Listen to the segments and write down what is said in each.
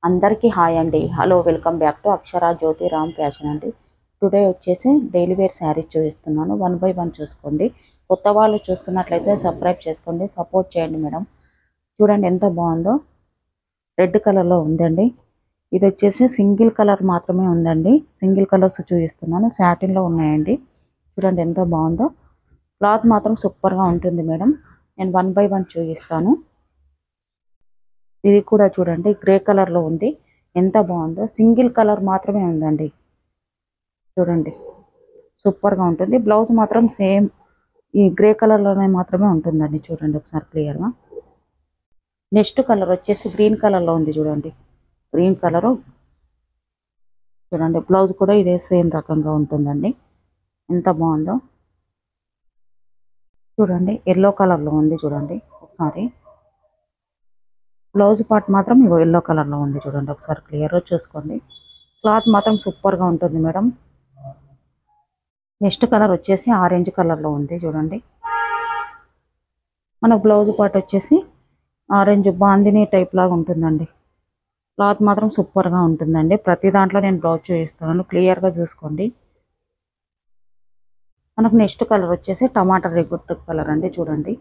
అందరికీ హాయ్ అండి. Hello, welcome back to Akshara Jyothi Ram fashion అండి. టుడే వచ్చేసి డైలీ వేర్ శారీస్ చూపిస్తున్నాను. 1 బై 1 చూసుకోండి. కొత్త వాళ్ళు చూస్తున్నట్లయితే సబ్స్క్రైబ్ చేసుకోండి, సపోర్ట్ చేయండి మేడం. చూడండి ఎంత బాగుందో, రెడ్ కలర్లో ఉందండి. ఇది వచ్చేసి సింగిల్ కలర్ మాత్రమే ఉందండి. సింగిల్ కలర్స్ చూపిస్తున్నాను, సాటిన్లో ఉన్నాయండి. చూడండి ఎంత బాగుందో. క్లాత్ మాత్రం సూపర్గా ఉంటుంది మేడం. నేను 1 బై 1 చూపిస్తాను. ఇది కూడా చూడండి గ్రే కలర్లో ఉంది. ఎంత బాగుందో. సింగిల్ కలర్ మాత్రమే ఉందండి. చూడండి సూపర్గా ఉంటుంది. బ్లౌజ్ మాత్రం సేమ్ ఈ గ్రే కలర్లోనే మాత్రమే ఉంటుందండి. చూడండి ఒకసారి క్లియర్గా. నెక్స్ట్ కలర్ వచ్చేసి గ్రీన్ కలర్లో ఉంది. చూడండి గ్రీన్ కలరు. చూడండి బ్లౌజ్ కూడా ఇదే సేమ్ రకంగా ఉంటుందండి. ఎంత బాగుందో. చూడండి ఎల్లో కలర్లో ఉంది. చూడండి ఒకసారి బ్లౌజ్ పార్ట్ మాత్రం ఇగో ఎల్లో కలర్లో ఉంది. చూడండి ఒకసారి క్లియర్గా చూసుకోండి. క్లాత్ మాత్రం సూపర్గా ఉంటుంది మేడం. నెక్స్ట్ కలర్ వచ్చేసి ఆరెంజ్ కలర్లో ఉంది. చూడండి మన బ్లౌజ్ పార్ట్ వచ్చేసి ఆరెంజ్ బాందిని టైప్ లాగా ఉంటుందండి. క్లాత్ మాత్రం సూపర్గా ఉంటుందండి. ప్రతి దాంట్లో నేను బ్లౌజ్ చూపిస్తున్నాను, క్లియర్గా చూసుకోండి. మనకు నెక్స్ట్ కలర్ వచ్చేసి టమాటా రెగ్గుట్ కలర్ అండి. చూడండి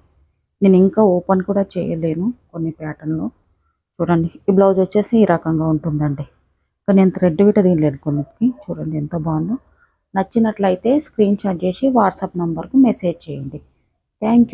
నేను ఇంకా ఓపెన్ కూడా చేయలేను కొన్ని ప్యాటర్న్లో. చూడండి ఈ బ్లౌజ్ వచ్చేసి ఈ రకంగా ఉంటుందండి. కానీ నేను థ్రెడ్ విట తీయలేను కొన్నిటికి. చూడండి ఎంత బాగుందో. నచ్చినట్లయితే స్క్రీన్ షాట్ చేసి వాట్సాప్ నంబర్కు మెసేజ్ చేయండి. Thank you.